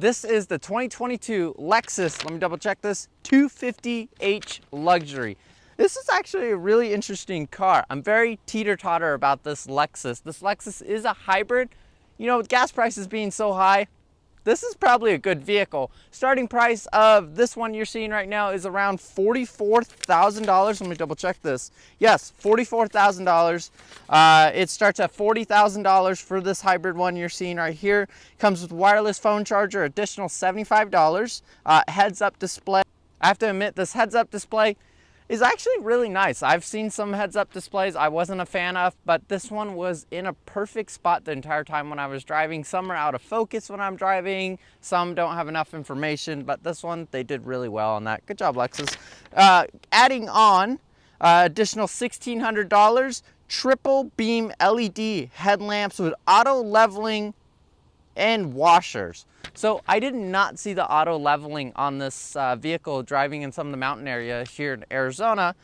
This is the 2022 Lexus, let me double check this, 250h Luxury. This is actually a really interesting car. I'm very teeter-totter about this Lexus. This Lexus is a hybrid. You know, with gas prices being so high, this is probably a good vehicle. Starting price of this one you're seeing right now is around $44,000. Let me double check this. Yes, $44,000. It starts at $40,000 for this hybrid one you're seeing right here. Comes with wireless phone charger, additional $75. Heads-up display. I have to admit, this heads-up display is actually really nice. I've seen some heads-up displays I wasn't a fan of, but this one was in a perfect spot the entire time when I was driving. Some are out of focus when I'm driving, some don't have enough information, but this one, they did really well on that. Good job, Lexus. Adding on, additional $1,600, triple beam LED headlamps with auto leveling and washers. So I did not see the auto leveling on this vehicle driving in some of the mountain area here in Arizona.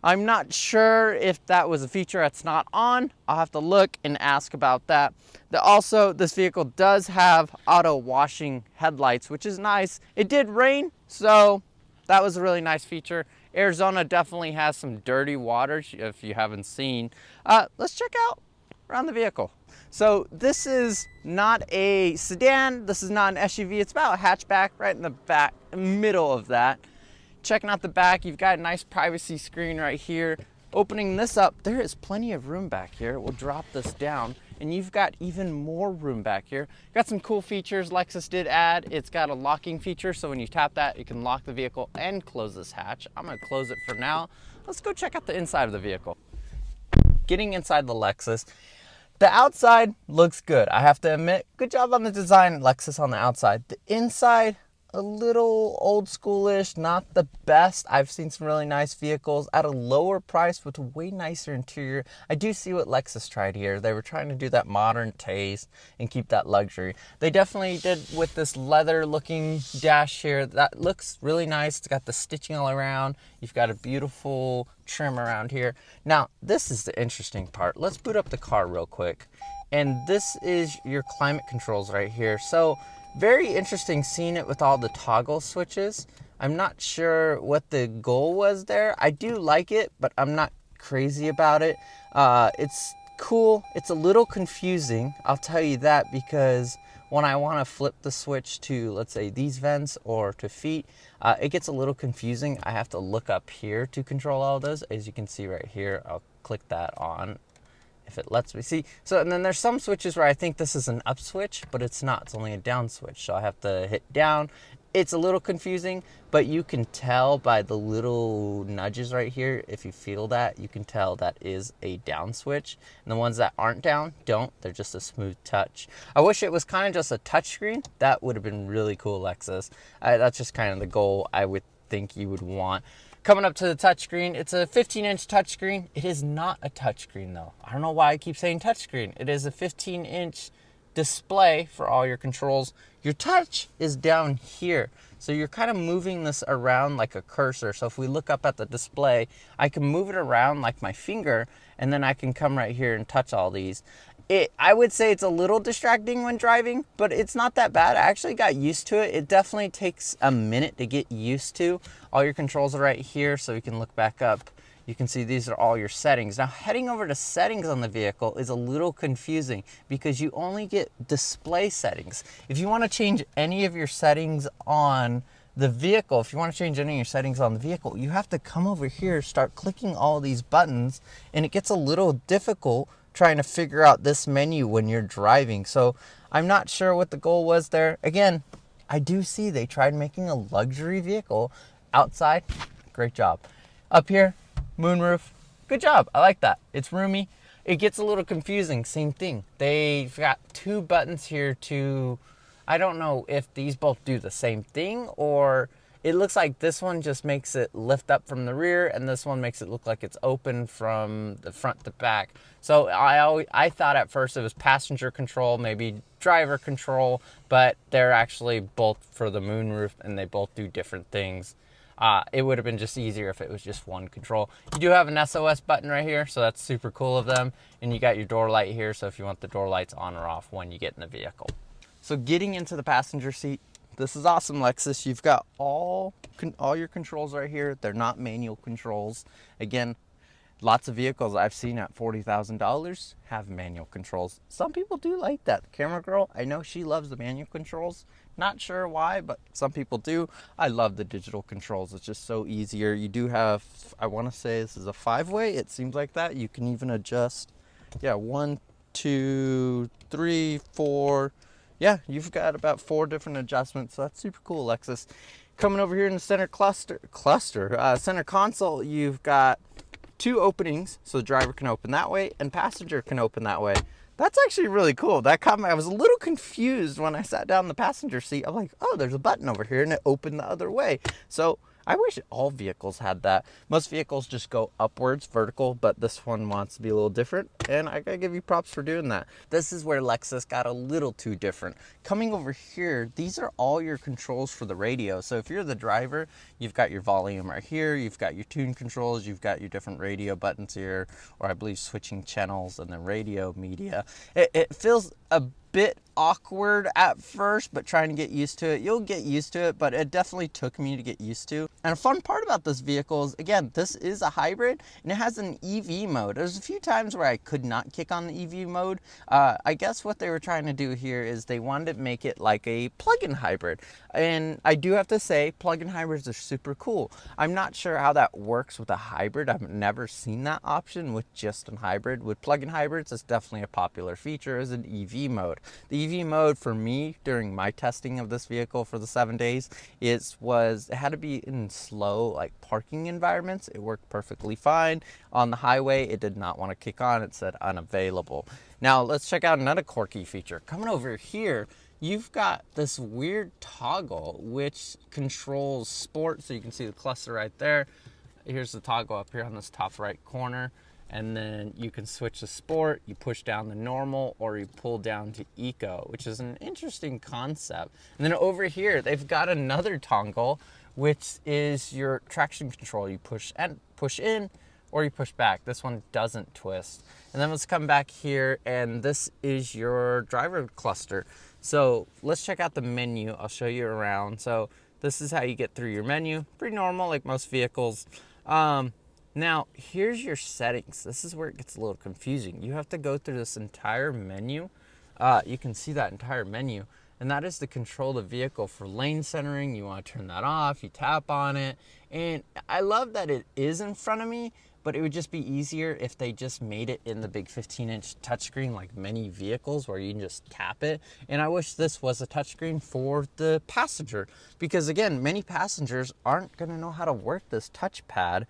I'm not sure if that was a feature that's not on. I'll have to look and ask about that. Also, this vehicle does have auto washing headlights, which is nice. It did rain, so that was a really nice feature. Arizona definitely has some dirty water if you haven't seen. Let's check out around the vehicle. So this is not a sedan, this is not an SUV, it's about a hatchback right in the back, middle of that. Checking out the back, you've got a nice privacy screen right here. Opening this up, there is plenty of room back here. We'll drop this down and you've got even more room back here. Got some cool features Lexus did add. It's got a locking feature, so when you tap that, you can lock the vehicle and close this hatch. I'm gonna close it for now. Let's go check out the inside of the vehicle. Getting inside the Lexus, the outside looks good. I have to admit, good job on the design, Lexus, on the outside. The inside, a little old schoolish, not the best. I've seen some really nice vehicles at a lower price with a way nicer interior. I do see what Lexus tried here. They were trying to do that modern taste and keep that luxury. They definitely did with this leather looking dash here. That looks really nice. It's got the stitching all around. You've got a beautiful trim around here. Now, this is the interesting part. Let's boot up the car real quick. And this is your climate controls right here. So, very interesting seeing it with all the toggle switches. I'm not sure what the goal was there. I do like it, but I'm not crazy about it. It's cool. It's a little confusing, I'll tell you that, because when I want to flip the switch to, let's say, these vents or to feet, it gets a little confusing. I have to look up here to control all those. As you can see right here, I'll click that on if it lets me see. So, and then there's some switches where I think this is an up switch, but it's not. It's only a down switch. So I have to hit down. It's a little confusing, but you can tell by the little nudges right here. If you feel that, you can tell that is a down switch. And the ones that aren't down, don't. They're just a smooth touch. I wish it was kind of just a touch screen. That would have been really cool, Lexus. That's just kind of the goal I would think you would want. Coming up to the touchscreen, it's a 15-inch touchscreen. It is not a touchscreen though. I don't know why I keep saying touchscreen. It is a 15-inch display for all your controls. Your touch is down here. So you're kind of moving this around like a cursor. So if we look up at the display, I can move it around like my finger, and then I can come right here and touch all these. I would say it's a little distracting when driving, but it's not that bad. I actually got used to it. It definitely takes a minute to get used to. All your controls are right here, so you can look back up. You can see these are all your settings. Now, heading over to settings on the vehicle is a little confusing because you only get display settings. If you want to change any of your settings on the vehicle, if you want to change any of your settings on the vehicle, you have to come over here, start clicking all these buttons, and it gets a little difficult trying to figure out this menu when you're driving. So I'm not sure what the goal was there. Again, I do see they tried making a luxury vehicle outside. Great job. Up here, moonroof. Good job. I like that. It's roomy. It gets a little confusing. Same thing. They've got two buttons here to, I don't know if these both do the same thing, or it looks like this one just makes it lift up from the rear and this one makes it look like it's open from the front to back. So I thought at first it was passenger control, maybe driver control, but they're actually both for the moonroof and they both do different things. It would have been just easier if it was just one control. You do have an SOS button right here, so that's super cool of them. And you got your door light here, so if you want the door lights on or off when you get in the vehicle. So getting into the passenger seat, This is awesome, Lexus. You've got all your controls right here. They're not manual controls. Again, lots of vehicles I've seen at $40,000 have manual controls. Some people do like that. The camera girl, I know she loves the manual controls. Not sure why, but some people do. I love the digital controls. It's just so easier. You do have, I want to say this is a 5-way. It seems like that. You can even adjust, yeah, 1, 2, 3, 4. Yeah, you've got about 4 different adjustments. So that's super cool, Lexus. Coming over here in the center center console, you've got 2 openings, so the driver can open that way and passenger can open that way. That's actually really cool. That caught me. I was a little confused when I sat down in the passenger seat. I'm like, oh, there's a button over here, and it opened the other way. So I wish all vehicles had that. Most vehicles just go upwards, vertical, but this one wants to be a little different, and I gotta give you props for doing that. This is where Lexus got a little too different. Coming over here, these are all your controls for the radio. So if you're the driver, you've got your volume right here, you've got your tune controls, you've got your different radio buttons here, or I believe switching channels and then radio media. It feels a bit awkward at first, but trying to get used to it. You'll get used to it, but it definitely took me to get used to. And a fun part about this vehicle is, again, this is a hybrid and it has an EV mode. There's a few times where I could not kick on the EV mode. I guess what they were trying to do here is they wanted to make it like a plug-in hybrid. And I do have to say, plug-in hybrids are super cool. I'm not sure how that works with a hybrid. I've never seen that option with just a hybrid. With plug-in hybrids, it's definitely a popular feature is an EV mode. The EV mode for me during my testing of this vehicle for the 7 days, it had to be in slow, like parking environments. It worked perfectly fine. On the highway, it did not want to kick on. It said unavailable. Now let's check out another quirky feature. Coming over here, you've got this weird toggle which controls sport. So you can see the cluster right there. Here's the toggle up here on this top right corner. And then you can switch to sport, you push down the normal, or you pull down to eco, which is an interesting concept. And then over here, they've got another toggle, which is your traction control. You push in, or you push back. This one doesn't twist. And then let's come back here, and this is your driver cluster. So let's check out the menu. I'll show you around. So this is how you get through your menu. Pretty normal, like most vehicles. Now, here's your settings. This is where it gets a little confusing. You have to go through this entire menu. You can see that entire menu, and that is to control the vehicle for lane centering. You want to turn that off, you tap on it, and I love that it is in front of me, but it would just be easier if they just made it in the big 15-inch touchscreen like many vehicles where you can just tap it. And I wish this was a touchscreen for the passenger because, again, many passengers aren't going to know how to work this touchpad.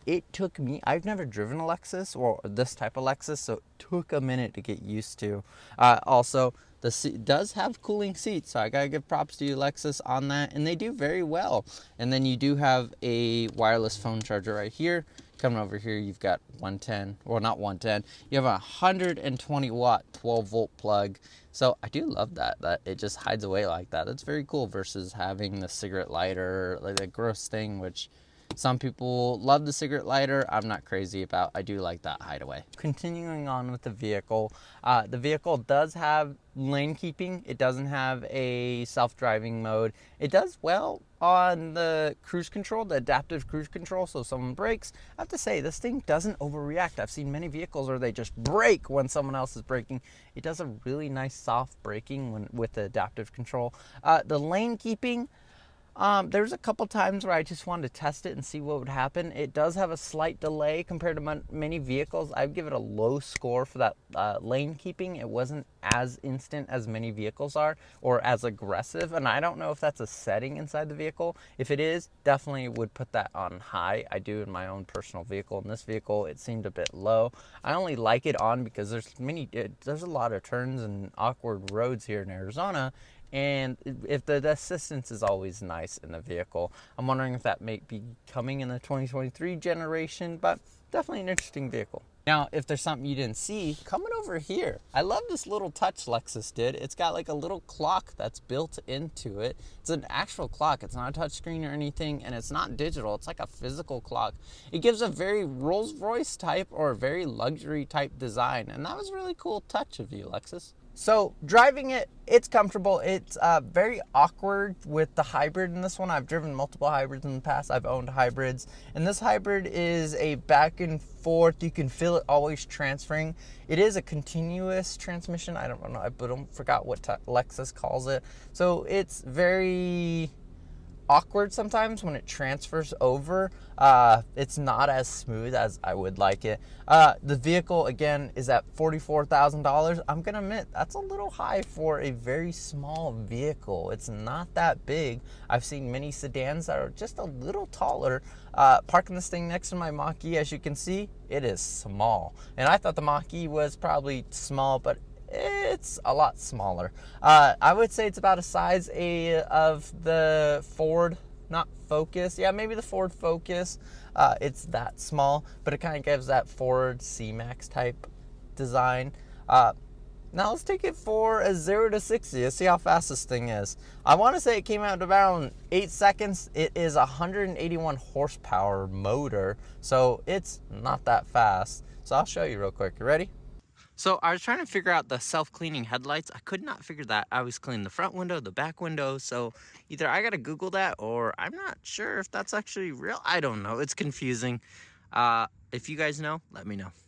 It took me, I've never driven a Lexus or this type of Lexus, so it took a minute to get used to. Also, the seat does have cooling seats, so I gotta give props to you, Lexus, on that, and they do very well. And then you do have a wireless phone charger right here. Coming over here, you've got 110, well, not 110. You have a 120 watt 12 volt plug. So I do love that it just hides away like that. That's very cool versus having the cigarette lighter, like a gross thing, which some people love the cigarette lighter. I'm not crazy about. I do like that hideaway. Continuing on with the vehicle does have lane keeping. It doesn't have a self-driving mode. It does well on the cruise control, the adaptive cruise control. So if someone brakes, I have to say this thing doesn't overreact. I've seen many vehicles where they just brake when someone else is braking. It does a really nice soft braking with the adaptive control. The lane keeping, there's a couple times where I just wanted to test it and see what would happen. It does have a slight delay compared to many vehicles. I'd give it a low score for that lane keeping. It wasn't as instant as many vehicles are or as aggressive. And I don't know if that's a setting inside the vehicle. If it is, definitely would put that on high. I do in my own personal vehicle. In this vehicle, it seemed a bit low. I only like it on because there's a lot of turns and awkward roads here in Arizona. And if the assistance is always nice in the vehicle. I'm wondering if that may be coming in the 2023 generation, but definitely an interesting vehicle. Now, if there's something you didn't see, coming over here, I love this little touch Lexus did. It's got like a little clock that's built into it. It's an actual clock. It's not a touch screen or anything, and it's not digital. It's like a physical clock. It gives a very Rolls-Royce type or a very luxury type design, and that was a really cool touch of you, Lexus. So driving it, it's comfortable. It's very awkward with the hybrid in this one. I've driven multiple hybrids in the past. I've owned hybrids. And this hybrid is a back and forth. You can feel it always transferring. It is a continuous transmission. I don't know. I forgot what Lexus calls it. So it's very awkward sometimes when it transfers over. It's not as smooth as I would like it. The vehicle, again, is at $44,000. I'm gonna admit that's a little high for a very small vehicle. It's not that big. I've seen many sedans that are just a little taller. Parking this thing next to my Mach-E, as you can see, it is small. And I thought the Mach-E was probably small, but it's a lot smaller. I would say it's about a size of the Ford, not Focus. Yeah, maybe the Ford Focus. It's that small, but it kind of gives that Ford C-Max type design. Now let's take it for a 0 to 60. Let's see how fast this thing is. I want to say it came out around 8 seconds. It is a 181 horsepower motor, so it's not that fast. So I'll show you real quick. You ready? So I was trying to figure out the self-cleaning headlights. I could not figure that. I was cleaning the front window, the back window. So either I got to Google that, or I'm not sure if that's actually real. I don't know. It's confusing. If you guys know, let me know.